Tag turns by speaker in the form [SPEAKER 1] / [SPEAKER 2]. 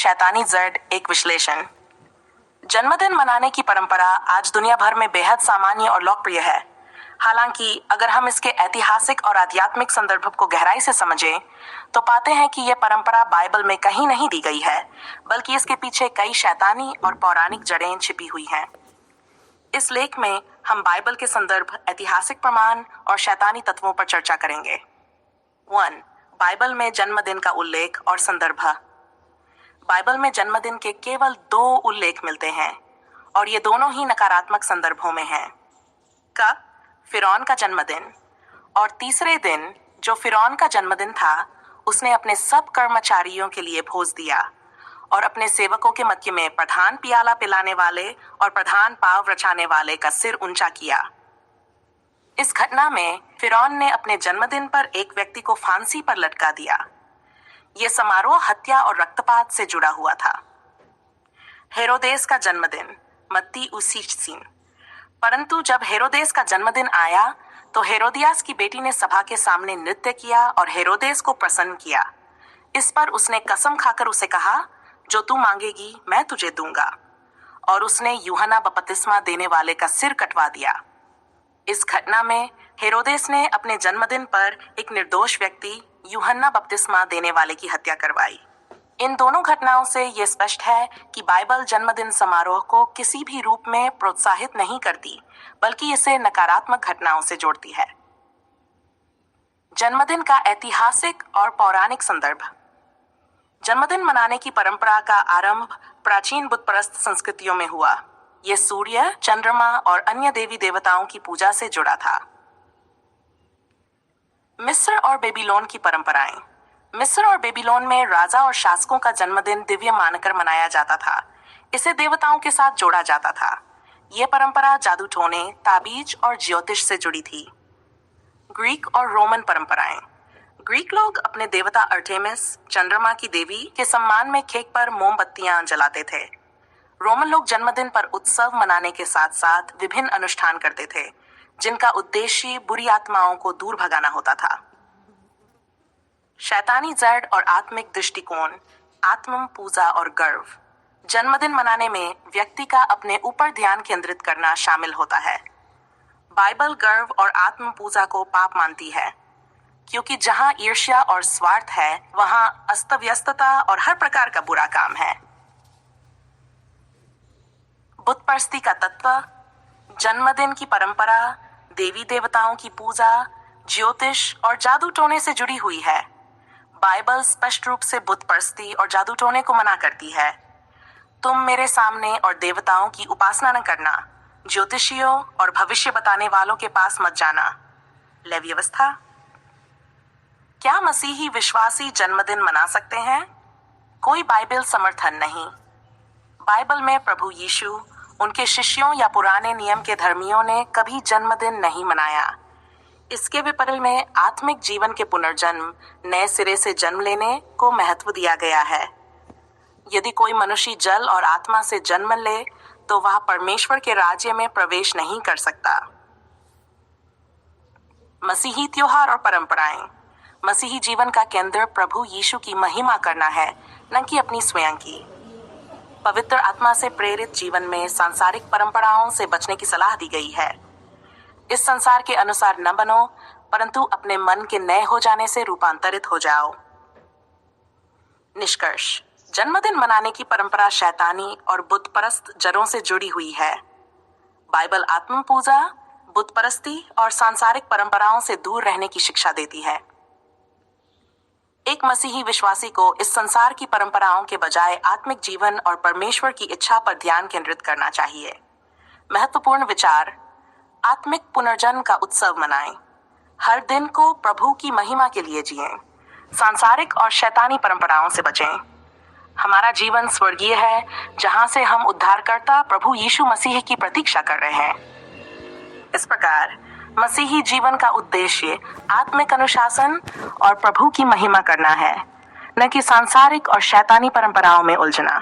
[SPEAKER 1] शैतानी जर्ड एक विश्लेषण। जन्मदिन मनाने की परंपरा आज दुनिया भर में बेहद सामान्य और लोकप्रिय है। हालांकि अगर हम इसके ऐतिहासिक और आध्यात्मिक संदर्भ को गहराई से समझें तो पाते हैं कि यह परंपरा बाइबल में कहीं नहीं दी गई है, बल्कि इसके पीछे कई शैतानी और पौराणिक जड़ें छिपी हुई हैं। इस लेख में हम बाइबल के संदर्भ, ऐतिहासिक प्रमाण और शैतानी तत्वों पर चर्चा करेंगे। 1. बाइबल में जन्मदिन का उल्लेख और संदर्भ। बाइबल में जन्मदिन के केवल 2 उल्लेख मिलते हैं और ये दोनों ही नकारात्मक संदर्भों में हैं। फिरौन का जन्मदिन, और तीसरे दिन जो फिरौन का जन्मदिन था, उसने अपने सब कर्मचारियों के लिए भोज दिया और अपने सेवकों के मध्य में प्रधान पियाला पिलाने वाले और प्रधान पाव रचाने वाले का सिर ऊंचा किया। इस घटना में फिरौन ने अपने जन्मदिन पर एक व्यक्ति को फांसी पर लटका दिया। यह समारोह हत्या और रक्तपात से जुड़ा हुआ था। हेरोदेस का जन्मदिन, मत्ती उसी सीन। परंतु जब हेरोदेस का जन्मदिन आया तो हेरोदियास की बेटी ने सभा के सामने नृत्य किया और हेरोदेस को प्रसन्न किया। इस पर उसने कसम खाकर उसे कहा, जो तू मांगेगी मैं तुझे दूंगा, और उसने यूहन्ना बपतिस्मा देने वाले का सिर कटवा दिया। इस घटना में हेरोदेस ने अपने जन्मदिन पर एक निर्दोष व्यक्ति यूहन्ना बपतिस्मा देने वाले की हत्या करवाई। इन दोनों घटनाओं से यह स्पष्ट है कि बाइबल जन्मदिन समारोह को किसी भी रूप में प्रोत्साहित नहीं करती, बल्कि इसे नकारात्मक घटनाओं से जोड़ती है। जन्मदिन का ऐतिहासिक और पौराणिक संदर्भ। जन्मदिन मनाने की परंपरा का आरंभ प्राचीन बुतपरस्त संस्कृतियों में हुआ। यह सूर्य, चंद्रमा और अन्य देवी देवताओं की पूजा से जुड़ा था। मिस्र और बेबीलोन की परंपराएं। मिस्र और बेबीलोन में राजा और शासकों का जन्मदिन दिव्य मानकर मनाया जाता था। इसे देवताओं के साथ जोड़ा जाता था। यह परंपरा जादू टोने, ताबीज और ज्योतिष से जुड़ी थी। ग्रीक और रोमन परंपराएं। ग्रीक लोग अपने देवता अर्टेमिस, चंद्रमा की देवी, के सम्मान में केक पर मोमबत्तियां जलाते थे। रोमन लोग जन्मदिन पर उत्सव मनाने के साथ साथ विभिन्न अनुष्ठान करते थे, जिनका उद्देश्य बुरी आत्माओं को दूर भगाना होता था। शैतानी जड़ और आत्मिक दृष्टिकोण, आत्म पूजा और गर्व। जन्मदिन मनाने में व्यक्ति का अपने ऊपर ध्यान केंद्रित करना शामिल होता है। बाइबल गर्व और आत्म पूजा को पाप मानती है, क्योंकि जहां ईर्ष्या और स्वार्थ है, वहां अस्तव्यस्तता और हर प्रकार का बुरा काम है। बुतपरस्ती का तत्व। जन्मदिन की परंपरा देवी देवताओं की पूजा, ज्योतिष और जादू टोने से जुड़ी हुई है। बाइबल स्पष्ट रूप से बुतपरस्ती और जादू टोने को मना करती है। तुम मेरे सामने और देवताओं की उपासना न करना, ज्योतिषियों और भविष्य बताने वालों के पास मत जाना। ले व्यवस्था। क्या मसीही विश्वासी जन्मदिन मना सकते हैं? कोई बाइबल समर्थन नहीं। बाइबल में प्रभु यीशु, उनके शिष्यों या पुराने नियम के धर्मियों ने कभी जन्मदिन नहीं मनाया। इसके विपरीत में आत्मिक जीवन के पुनर्जन्म, नए सिरे से जन्म लेने को महत्व दिया गया है। यदि कोई मनुष्य जल और आत्मा से जन्म ले तो वह परमेश्वर के राज्य में प्रवेश नहीं कर सकता। मसीही त्योहार और परंपराएं। मसीही जीवन का केंद्र प्रभु यीशु की महिमा करना है, न कि अपनी स्वयं की। पवित्र आत्मा से प्रेरित जीवन में सांसारिक परंपराओं से बचने की सलाह दी गई है। इस संसार के अनुसार न बनो, परंतु अपने मन के नए हो जाने से रूपांतरित हो जाओ। निष्कर्ष। जन्मदिन मनाने की परंपरा शैतानी और बुतपरस्त जड़ों से जुड़ी हुई है। बाइबल आत्म पूजा, बुतपरस्ती और सांसारिक परंपराओं से दूर रहने की शिक्षा देती है। एक मसीही विश्वासी को इस संसार की परंपराओं के बजाय आत्मिक जीवन और परमेश्वर की इच्छा पर ध्यान केंद्रित करना चाहिए। महत्वपूर्ण विचार। आत्मिक पुनर्जन्म का उत्सव मनाएं। हर दिन को प्रभु की महिमा के लिए जिएं। सांसारिक और शैतानी परंपराओं से बचें। हमारा जीवन स्वर्गीय है, जहां से हम उद्धारकर्ता प्रभु यीशु मसीह की प्रतीक्षा कर रहे हैं। इस प्रकार मसीही जीवन का उद्देश्य आत्मिक अनुशासन और प्रभु की महिमा करना है, न कि सांसारिक और शैतानी परंपराओं में उलझना।